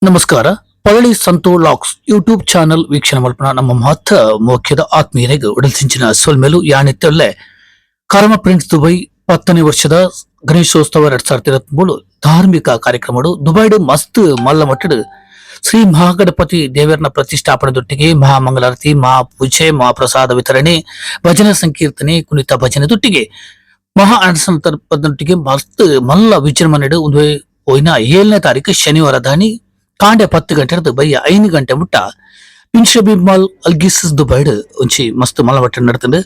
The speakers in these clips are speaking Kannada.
ನಮಸ್ಕಾರ. ಪಳಲಿ ಸಂತೋ ಲಾಕ್ಸ್ ಯೂಟ್ಯೂಬ್ ಚಾನಲ್ ವೀಕ್ಷಣೆ ಮಲ್ಪನ ನಮ್ಮ ಮಹತ್ತ ಮುಖ್ಯದ ಆತ್ಮೀಯರಿಗೆ ಉಡಲ್ಸಿಂಚಿನ ಸೋಲ್ಮೇಲು ಯಾನಿತ್ತಲ್ಲೇ ಕರ್ಮ ಪ್ರಿನ್ಸ್ ದುಬೈ 10ನೇ ವರ್ಷದ ಗಣೇಶೋತ್ಸವ 2023 ಧಾರ್ಮಿಕ ಕಾರ್ಯಕ್ರಮಗಳು ದುಬೈಡು ಮಸ್ತ್ ಮಲ್ಲ ಮಟ್ಟಡು ಶ್ರೀ ಮಹಾಗಣಪತಿ ದೇವರನ ಪ್ರತಿಷ್ಠಾಪನೆದೊಟ್ಟಿಗೆ ಮಹಾಮಂಗಳಾರತಿ, ಮಹಾಪೂಜೆ, ಮಹಾಪ್ರಸಾದ ವಿತರಣೆ, ಭಜನೆ ಸಂಕೀರ್ತನೆ, ಕುಣಿತ ಭಜನೆ ದೊಟ್ಟಿಗೆ ಮಹಾ ಅನಸಂತರ್ಪದೊಟ್ಟಿಗೆ ಮಸ್ತ್ ಮಲ್ಲ ವಿಜೃಂಭಣೆಡು ಒಂದು ಹೋಯಿನ 7ನೇ ತಾರೀಕು ಶನಿವಾರ ದಾನಿ ಕಾಂಡೆ 10 ಗಂಟೆ ಬಯ್ಯ 5 ಗಂಟೆ ಮುಟ್ಟ ಇನ್ಶಬಿಬ್ ಮಾಲ್ ಅಲ್ಗಿಸ್ ದುಬೈಡ್ ಒಂಚಿ ಮಸ್ತ್ ಮಲ್ಲಮಟ್ಟ ನಡ್ತಂಡು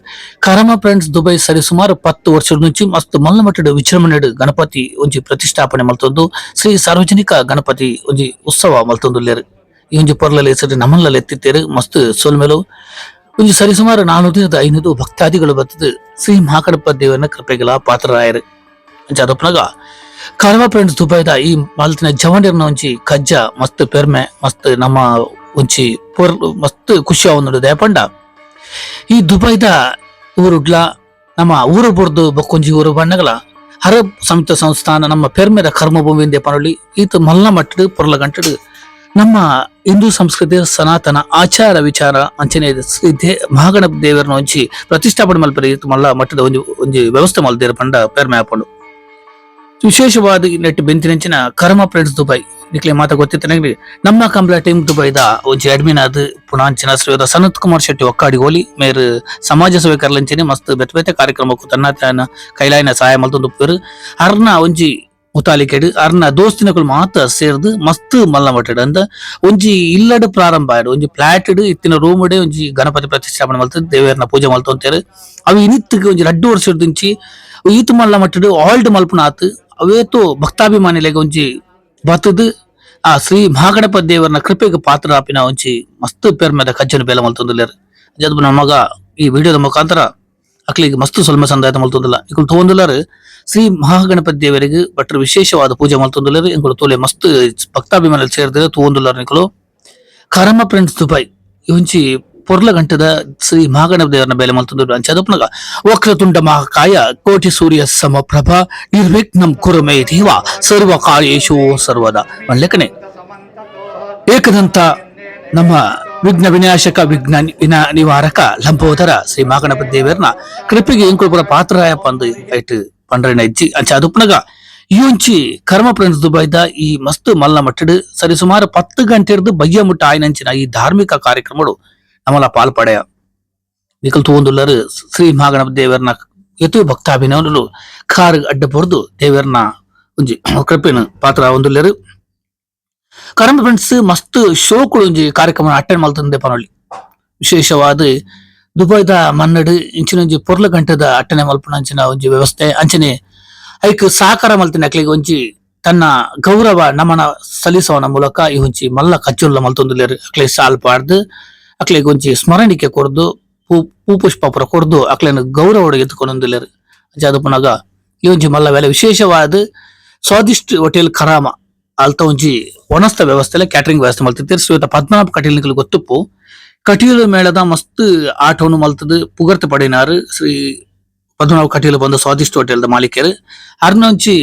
ಕರಮ ಫ್ರೆಂಡ್ಸ್ ದುಬೈ ಸರಿ ಸುಮಾರು 10 ವರ್ಷದ నుంచి ಮಸ್ತ್ ಮಲ್ಲಮಟ್ಟದ ವಿಜೃಂಭಣೆಡು ಗಣಪತಿ ಒಂಜಿ ಪ್ರತಿಷ್ಠಾಪನೆ ಮಲ್ತೊಂದು ಶ್ರೀ ಸಾರ್ವಜನಿಕ ಗಣಪತಿ ಒಂಜಿ ಉತ್ಸವ ಮಲ್ತೊಂದುಲ್ಲೇರು. ಈ ಒಂಜಿ ಪೊರ್ಲಲ್ಲಿ ಹೆಸರು ನಮ್ಮಲ್ಲಿ ಎತ್ತಿತ್ತೇರು ಮಸ್ತ್ ಸೋಲ್ಮೇಲು ಒಂಜಿ ಸರಿ ಸುಮಾರು 400-500 ಭಕ್ತಾದಿಗಳು ಬರ್ತದೆ ಶ್ರೀ ಮಹಾಗಣಪತಿ ದೇವರನ ಕೃಪೆಗಳ ಪಾತ್ರರಾಯರು. ಅದಪ್ಪನಾಗ ಕರ್ಮ ಫ್ರೆಂಡ್ಸ್ ದುಬೈದ ಈ ಮಾಲ್ತಿನ ಜವನಿರ್ನ ಒಂಚಿ ಕಜ್ಜ ಮಸ್ತ್ ಪೆರ್ಮೆ ಮಸ್ತ್ ನಮ್ಮ ಒಂಚಿ ಪೊರ್ ಮಸ್ತ್ ಖುಷಿ ಅವನು ದಯಪಂಡ ಈ ದುಬೈದ ಊರುಡ್ಲ ನಮ್ಮ ಊರು ಬುರ್ದು ಬಕ್ಕೊಂಜಿ ಊರು ಬಣ್ಣಗಳ ಹರ ಸಂಯುಕ್ತ ಸಂಸ್ಥಾನ ನಮ್ಮ ಪೆರ್ಮೆದ ಕರ್ಮಭೂಮಿಯಿಂದ ಪನೊಳ್ಳಿ ಈತ ಮಲ್ಲ ಮಟ್ಟಡು ಪೊರ್ಲ ಗಂಟಡು ನಮ್ಮ ಹಿಂದೂ ಸಂಸ್ಕೃತಿ ಸನಾತನ ಆಚಾರ ವಿಚಾರ ಅಂಚನೆ ಮಹಾಗಣಪ ದೇವರನ ಒಂಚಿ ಪ್ರತಿಷ್ಠಾಪನೆ ಮಲ್ಪರೆ ಈತ ಮಲ್ಲ ಮಟ್ಟದ ಒಂಜಿ ವ್ಯವಸ್ಥೆ ಮಲ್ದೇರ ಪಂಡ ಪೆರ್ಮೆ ಹಾಕೊಂಡು ವಿಶೇಷವಾದ ನೆಟ್ ಬೆಂತಿನಂಚಿನ ಕರ್ಮ ಫ್ರೆಂಡ್ಸ್ ದುಬೈ ನಿಕ್ಲೆ ಮಾತಾ ಗೊತ್ತಿತ್ತ ನಮ್ಮ ಕಂಬ್ಲ ಟೀಮ್ ದುಬೈದ ಒಂಜಿ ಅಡ್ಮಿನ್ ಆದ್ ಪುಣಾಂಚಿನ ಶ್ರೀಯುತ ಸನತ್ ಕುಮಾರ್ ಶೆಟ್ಟಿ ಒಕ್ಕಾಡಿ ಹೋಲಿ ಮೇರ್ ಸಮಾಜ ಸೇವೆ ಕರ್ಲಂಚಿನಿ ಮಸ್ತ್ ಬೆತ್ತ ಬೆತ್ತ ಕಾರ್ಯಕ್ರಮಕ್ಕೂ ತನ್ನ ಕೈಲಾಯಿನ ಸಹಾಯ ಮಲ್ತೊಂದು ಅರ್ನ ಒಂಜಿ ಮುತಾಲಿಕೆಡು ಅರ್ನ ದೋಸ್ತಿನಗಳು ಮಾತ ಸೇರ್ದು ಮಸ್ತ್ ಮಲ್ಲ ಮಟ್ಟಡು ಅಂದ ಒಂಜಿ ಇಲ್ಲಡು ಪ್ರಾರಂಭ ಆಯ್ಡು ಒಂಜಿ ಫ್ಲಾಟ್ ಇತ್ತಿನ ರೂಮ್ ಒಂಜಿ ಗಣಪತಿ ಪ್ರತಿಷ್ಠಾಪನೆ ಮಲ್ತದ್ದು ದೇವರನ ಪೂಜೆ ಮಲ್ತೊಂತೇರು ಅವು ಇನಿತ್ತಿಗೆ ಒಂಜಿ 2 ವರ್ಷದಿಂಚಿ ಈತು ಮಲ್ಲ ಮಟ್ಟಡು ಆಲ್ಡ್ ಮಲ್ಪನ ಆತು ಅವೇತು ಭಕ್ತಾಭಿಮಾನಿಲೆಗೆ ಒಂಜಿ ಬತ್ತದು ಆ ಶ್ರೀ ಮಹಾಗಣಪತಿ ದೇವರನ ಕೃಪೆಗೆ ಪಾತ್ರ ಆಪಿನ ಒಂಚಿ ಮಸ್ತ್ ಪೆರ್ಮೆದ ಕಜ್ಜನ ಬೇಲ ಮಲ್ತೊಂದುಲ್ಲೇರು. ಜದ್ ನಮಗ ಈ ವಿಡಿಯೋದ ಮುಖಾಂತರ ಅಕ್ಲಿಗೆ ಮಸ್ತ್ ಸ್ವಲ್ಪ ಸಂದಾಯ ಮಲ್ತೊಂದಿಲ್ಲ ಇಕುಲು ತಗೊಂದುಲ್ಲಾರು ಶ್ರೀ ಮಹಾಗಣಪತಿ ದೇವರಿಗೆ ಬಟ್ರ ವಿಶೇಷವಾದ ಪೂಜೆ ಮಲ್ತೊಂದುಲ್ಲೇರು ಇಂಕುಲು ತೋಲೆ ಮಸ್ತ್ ಭಕ್ತಾಭಿಮಾನಿಗಳು ಸೇರಿದ್ರೆ ತಗೊಂದುಲ್ಲಾರು ನಿಕುಲು ಕರಮ ಫ್ರೆಂಡ್ಸ್ ದುಬೈ ಒಂಚಿ ಪೊರ್ಲ ಗಂಟದ ಶ್ರೀ ಮಹಾಗಣಪತಿ ದೇವರನ ಬೇಲೆ ಮಲ್ತೊಂದು ಅಂಚದಪ್ಪನಾಗ ವಕ್ರತುಂಡ ಮಹಾಕಾಯ ಕೋಟಿ ಸೂರ್ಯ ಸಮಪ್ರಭ ನಿರ್ವಿಘ್ನಂ ಕುರುಮೇ ದೇವ ಸರ್ವ ಕಾರ್ಯೇಶು ಸರ್ವದ ಲೆಕ್ಕನೆ ಏಕದಂತ ನಮ್ಮ ವಿಘ್ನ ವಿನಾಶಕ ವಿಘ್ನ ನಿವಾರಕ ಲಂಬೋದರ ಶ್ರೀ ಮಹಾಗಣಪತಿ ದೇವರನ ಕೃಪೆಗೆ ಇಂಕುಲು ಪುರ ಪಾತ್ರರಾಯ ಪಂದು ಐಟ್ ಪಂಡ್ರನ ಇಜ್ಜಿ ಅಂಚ ಅದಪ್ಪನಾಗ ಈ ಒಂಚಿ ಕರ್ಮ ಫ್ರೆಂಡ್ಸ್ ದುಬೈದ ಈ ಮಸ್ತ್ ಮಲ್ಲ ಮಟ್ಟಡು ಸರಿ ಸುಮಾರು 10 ಗಂಟೆ ಇರ್ದು ಬಯ್ಯ ಮುಟ್ಟ ಆಯ್ನಂಚಿನ ಈ ಧಾರ್ಮಿಕ ಕಾರ್ಯಕ್ರಮಗಳು ನಮ್ಮಲ್ಲ ಪಾಲ್ಪಡೆಯ ನಿಕಲ್ ತಗೊಂದುಲ್ಲರು ಶ್ರೀ ಮಹಾಗಣಪತಿ ದೇವರನ ಎತ್ತು ಭಕ್ತಾಭಿನವನು ಕಾರ್ ಅಡ್ಡ ಬರೆದು ದೇವರನ ಒಂಜಿ ಕೃಪೆನ ಪಾತ್ರ ಹೊಂದುಲ್ಲೇರು. ಕರ್ಮ ಫ್ರೆಂಡ್ಸ್ ಮಸ್ತ್ ಶೋಕುಳು ಒಂಜಿ ಕಾರ್ಯಕ್ರಮ ಅಟೆಂಡ್ ಮಲ್ತಂದೆ ಪನೊಳ್ಳಿ ವಿಶೇಷವಾದ ದುಬೈದ ಮನ್ನಡು ಇಂಚಿನೊಂಜಿ ಪೊರ್ಲ ಗಂಟೆದ ಅಟ್ಟಣೆ ಮಲ್ಪನ ಅಂಚಿನ ಒಂಜಿ ವ್ಯವಸ್ಥೆ ಅಂಚನೆ ಐಕ್ ಸಹಕಾರ ಮಲ್ತಿನ ಅಕ್ಲಿಗೆ ಒಂಜಿ ತನ್ನ ಗೌರವ ನಮನ ಸಲ್ಲಿಸುವನ ಮೂಲಕ ಈ ಒಂಜಿ ಮಲ್ಲ ಕಚ್ಚುಲ್ಲ ಮಲ್ತೊಂದುಲ್ಲೇರು. ಅಕ್ಲೆ ಸಾಲ್ ಪಾಡ್ದು ಅಕ್ಲೆಗೆ ಒಂಜಿ ಸ್ಮರಣಿಕೆ ಕೊರ್ದು ಪುಷ್ಪ ಪುರ ಕೊರ್ದು ಅಕ್ಲೆನ ಗೌರವ ಎತ್ಕೊಂಡೊಂದುಲ್ಲೇರು. ಅದಪ್ಪನಾಗ ಈ ಒಂಜಿ ಮಲ್ಲ ವೇಳೆ ವಿಶೇಷವಾದ ಸ್ವಾದಿಷ್ಟ ಹೋಟೆಲ್ ಕರಾಮ ಅಲ್ತ ಒಂಜಿ ಒಣಸ್ತ ವ್ಯವಸ್ಥೆ ಕ್ಯಾಟರಿಂಗ್ ವ್ಯವಸ್ಥೆ ಮಲ್ತಿರ್ತಾರೆ. ಶ್ರೀಯುತ ಪದ್ಮನಾಭ ಕಟೀಲ್ ನಿಕಲು ಗೊತ್ತುಪ್ಪು ಕಟೀಲು ಮೇಳದ ಮಸ್ತ್ ಆಟವನ್ನು ಮಲ್ತದು ಪುಗರ್ತ ಪಡಿನಾರು ಶ್ರೀ ಪದ್ಮನಾಭ ಕಟೀಲು ಬಂದ ಸ್ವಾದಿಷ್ಟ ಹೋಟೆಲ್ದ ಮಾಲೀಕರು ಅರ್ನೊಂಚಿ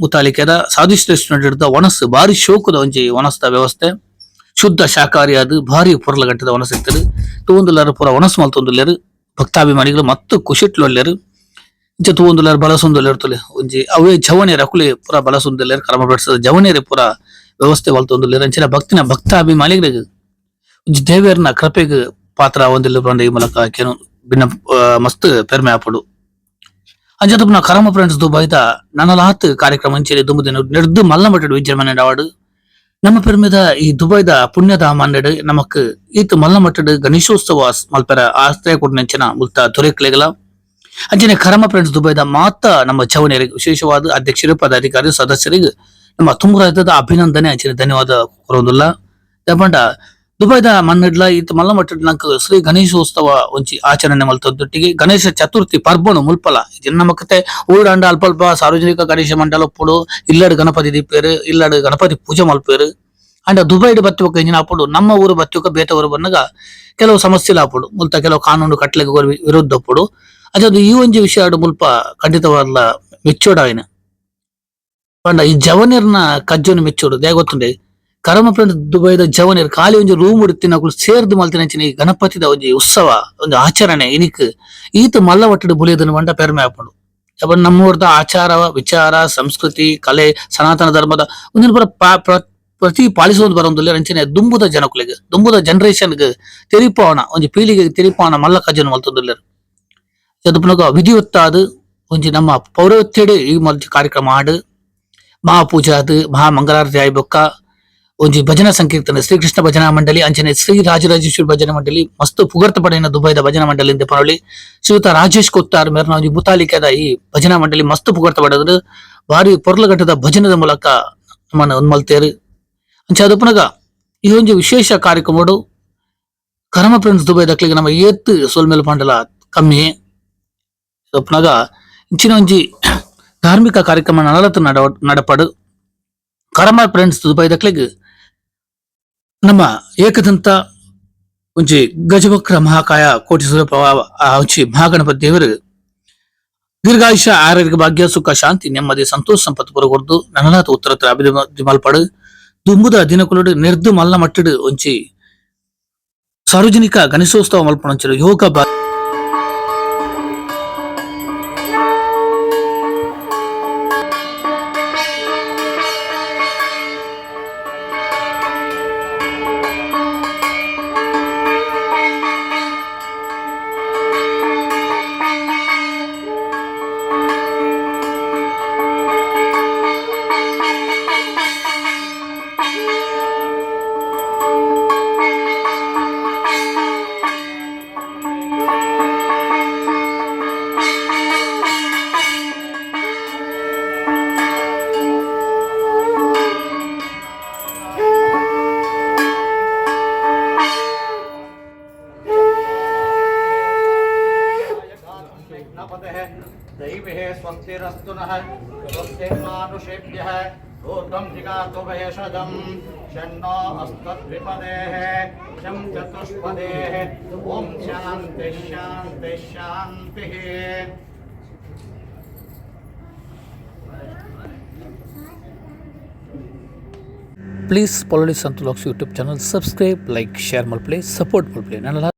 ಮುತಾಲಿಕೆದ ಸ್ವಾದಿಷ್ಟ ರೆಸ್ಟೋರೆಂಟ್ ಹಿಡಿದ ಒಣಸ್ ಭಾರಿ ಶೋಕದ ಒಂಜಿ ಒಣಸ್ತ ವ್ಯವಸ್ಥೆ ಶುದ್ಧ ಶಾಕಾಹಾರಿ ಅದು ಭಾರಿ ಪೊರ್ಲ ಗಂಟದ ಒಣಸ್ ಇರ್ತದೆ ತಗೊಂದುಲ್ಲಾರು ಪೂರ ಒಣಸ್ ಮಲ್ತೊಂದುಲ್ಲೇರು. ಭಕ್ತಾಭಿಮಾನಿಗಳು ಮತ್ತು ಖುಷಿಟ್ಲೊಲ್ಲೇರು ಇಂಚ ತಗೊಂದುಲ್ಲಾರು ಬಳಸೊಂದುಲ್ಲೇರು ತೊಲೆ ಒಂಜಿ ಅವೇ ಜವನೇರ ಅಕುಲೆ ಪೂರ ಬಳಸೊಂದುಲ್ಲೇರು ಕರ್ಮ ಬೆಡ್ಸದ ಜವನೇರೆ ಪೂರ ವ್ಯವಸ್ಥೆ ಮಲ್ತೊಂದುಲ್ಲೇರು ಅಂಚಿನ ಭಕ್ತಾಭಿಮಾನಿಗಳಿಗೆ ಒಂಜಿ ದೇವರನ ಕೃಪೆಗೆ ಪಾತ್ರ ಹೊಂದಿಲ್ಲ ಬಂದ ಈ ಮೂಲಕ ಕೇನು ಭಿನ್ನ ಮಸ್ತ್ ಪೆರ್ಮೆ ಆಪಡು ಅಂಚದಪ್ಪ ನಾ ಕರ್ಮ ಫ್ರೆಂಡ್ಸ್ ದುಬೈದ ನನಲಾತ್ ಕಾರ್ಯಕ್ರಮ ಅಂಚೆಲಿ ದುಂಬುದಿನ ನೆಡ್ದು ಮಲ್ಲ ಮಟ್ಟಡು ವಿಜೃಂಭಣೆ ಅವಾರ್ಡ್ ನಮ್ಮ ಪೆರ್ಮೆದ ಈ ದುಬೈದ ಪುಣ್ಯದ ಮನ್ನಡು ನಮಕ್ ಈತ್ ಮಲ್ಲ ಮಟ್ಟಡು ಗಣೇಶೋತ್ಸವ ಮಲ್ಪೆರ ಆಶ್ರಯ ಕೊಡ್ನಂಚಿನ ಮುಲ್ತ ತೊರೆಕ್ಲೆಗಳ ಅಂಚನೆ ಕರ್ಮ ಫ್ರೆಂಡ್ಸ್ ದುಬೈದ ಮಾತ ನಮ್ಮ ಜವನಿಯರಿಗೆ ವಿಶೇಷವಾದ ಅಧ್ಯಕ್ಷರು ಪದಾಧಿಕಾರಿ ಸದಸ್ಯರಿಗೆ ನಮ್ಮ ತುಂಬ ಹೃದಯದ ಅಭಿನಂದನೆ ಅಂಚಿನ ಧನ್ಯವಾದ ಕೊರೋದಿಲ್ಲ. ದಪಂಡ ದುಬೈದ ಮನ್ನಡ್ಲ ಈತ ಮಲ್ಲ ಮಟ್ಟಡ್ ನಂಕ್ ಶ್ರೀ ಗಣೇಶೋತ್ಸವ ಒಂಚಿ ಆಚರಣೆ ಮಲ್ತೊಟ್ಟಿಗೆ ಗಣೇಶ ಚತುರ್ಥಿ ಪರ್ಬಣು ಮುಲ್ಪಲ ಇದನ್ನ ನಮಕತೆ ಊರಾಂಡ ಅಲ್ಪ ಸಾರ್ವಜನಿಕ ಗಣೇಶ ಮಂಡಲ ಪುಡು ಇಲ್ಲಡ್ ಗಣಪತಿ ದೀಪೇರು ಇಲ್ಲಡ್ ಗಣಪತಿ ಪೂಜೆ ಮಲ್ಪೇರು ಅಂಡ ದುಬೈಡ್ ಬತ್ತುವಕ ಇಂಜಿನ ಆಪುಡು ನಮ್ಮ ಊರು ಬತ್ತುವಕ ಬೇತ ಊರು ಬಂದಾಗ ಕೆಲವು ಸಮಸ್ಯೆలు ಆಪುಡು ಮುಲ್ತ ಕೆಲವು ಕಾನೂನು ಕಟ್ಲೆಗೆ ವಿರುದ್ಧ ಪುಡು ಅದು ಈ ಒಂಜಿ ವಿಷಯ ಮುಲ್ಪ ಖಂಡಿತವಾದ ಮೆಚ್ಚೋಡ ಆಯ್ನ ಪಂಡ ಈ ಜವನಿರ್ನ ಕಜ್ಜನು ಮೆಚ್ಚೋಡು ದೇ ಗೊತ್ತುಂಡೆ ಕರಮ ಫ್ರೆಂಡ್ಸ್ ದುಬೈದ ಜವನಿರ್ ಖಾಲಿ ಒಂಜಿ ರೂಮ್ ಉಡುತ್ತಿನಕುಲು ಸೇರ್ದು ಮಲ್ತಿನಂಚಿನ ಈ ಗಣಪತಿದ ಒಂಜಿ ಉತ್ಸವ ಒಂದು ಆಚರಣೆ ಇನಿಕ್ ಈತ ಮಲ್ಲ ಒಟ್ಟಡು ಬುಲಿಯದನ್ನು ಬಂಡ ಪೆರ್ಮೆ ಆಪುಂಡು ಅಪ್ಪ ನಮ್ಮೂರ್ದ ಆಚಾರ ವಿಚಾರ ಸಂಸ್ಕೃತಿ ಕಲೆ ಸನಾತನ ಧರ್ಮದ ಒಂದಿನ ಪೂರ ಪ್ರತಿ ಪಾಲಿಸೋದು ಬರೋದಿಲ್ಲ ಅಂಚನೆ ದುಂಬುದ ಜನಕುಲಿಗೆ ದುಂಬುದ ಜನರೇಷನ್ಗೆ ತೆರಿಪವನ ಒಂಜಿ ಪೀಳಿಗೆಗೆ ತೆರಿಪವನ ಮಲ್ಲ ಕಜನ್ ಮಲ್ತೊಂದುಲ್ಲೆರ್ ಜದುಪುನಗ ವಿಧಿವತ್ತಾದ ಒಂಜಿ ನಮ್ಮ ಪೌರತ್ಯಡೆ ಈ ಮಲ್ತಿ ಕಾರ್ಯಕ್ರಮ ಆಡು ಮಹಾಪೂಜಾದು ಮಹಾ ಮಂಗಳಾರತಿ ಆಯ್ ಬೊಕ್ಕ ಒಂಜಿ ಭಜನಾ ಸಂಕೀರ್ತನೆ ಶ್ರೀಕೃಷ್ಣ ಭಜನಾ ಮಂಡಳಿ ಅಂಚನೆ ಶ್ರೀ ರಾಜರಾಜೇಶ್ವರಿ ಭಜನಾ ಮಂಡಳಿ ಮಸ್ತ್ ಪುಗರ್ತ ಪಡೆಯಿನ ದುಬೈದ ಭಜನಾ ಮಂಡಳಿ ಇಂದ ಪರಳಿ ಶ್ರೀಯುತ ರಾಜೇಶ್ ಕೊತ್ತಾರ್ ಮೇರ್ನ ಒಂಜಿ ಮುತಾಲಿಕೆದ ಈ ಭಜನಾ ಮಂಡಳಿ ಮಸ್ತ್ ಪುಗರ್ತ ಪಡೆದ್ರು ಬಾರಿ ಪೊರ್ಲಘಟ್ಟದ ಭಜನದ ಮೂಲಕ ನಮ್ಮನ್ನು ಉನ್ಮಲ್ತೇರು ಅಂಚ ಅದಪ್ಪನಗ ಈ ಒಂಜಿ ವಿಶೇಷ ಕಾರ್ಯಕ್ರಮಡು ಕರಮ ಫ್ರೆಂಡ್ಸ್ ದುಬೈ ದಕ್ಲಿಗೆ ನಮ್ಮ ಏತ್ ಸೋಲ್ಮೇಲ್ ಪಾಂಡಲ ಕಮ್ಮಿ ಅದಪ್ಪನಗ ಇಂಚಿನ ಒಂಜಿ ಧಾರ್ಮಿಕ ಕಾರ್ಯಕ್ರಮ ನಡಲತ್ತು ನಡಪಡು ಕರಮ ಫ್ರೆಂಡ್ಸ್ ದುಬೈ ದಕ್ಲಿಗೆ ನಮ್ಮ ಏಕದಂತ ಒಂಜಿ ಗಜವಕ್ರ ಮಹಾಕಾಯ ಕೋಟಿ ಸೂರ್ಯಪ್ರಭಾವ ಒಂಜಿ ಮಹಾಗಣಪತಿ ದೇವರು ದೀರ್ಘಾಯುಷ್ಯ ಆರೋಗ್ಯ ಭಾಗ್ಯ ಸುಖ ಶಾಂತಿ ನೆಮ್ಮದಿ ಸಂತೋಷ ಸಂಪತ್ತು ಪುರಗೊರ್ದು ನನನಾಥ ಉತ್ತರ ಅಭಿವೃದ್ಧಿ ಮಲ್ಪಡು ದುಂಬುದ ದಿನಕುಲುಡು ನಿರ್ದು ಮಲ್ಲ ಮಟ್ಟಡು ಒಂಜಿ ಸಾರ್ವಜನಿಕ ಗಣೇಶೋತ್ಸವ ಮಲ್ಪೊಂಚಿರು ಯೋಗ दैवे स्वस्तिरस्तु नः स्वस्तिर्मानुषेभ्यः ऊर्ध्वं जिगातु वयषदं शन्नो अस्मद्विपदेः शं चतुष्पदेः ॐ शान्तिः शान्तिः शान्तिः। Please follow the Santu Vlogs YouTube channel, subscribe, like, share, multiply, support multiply.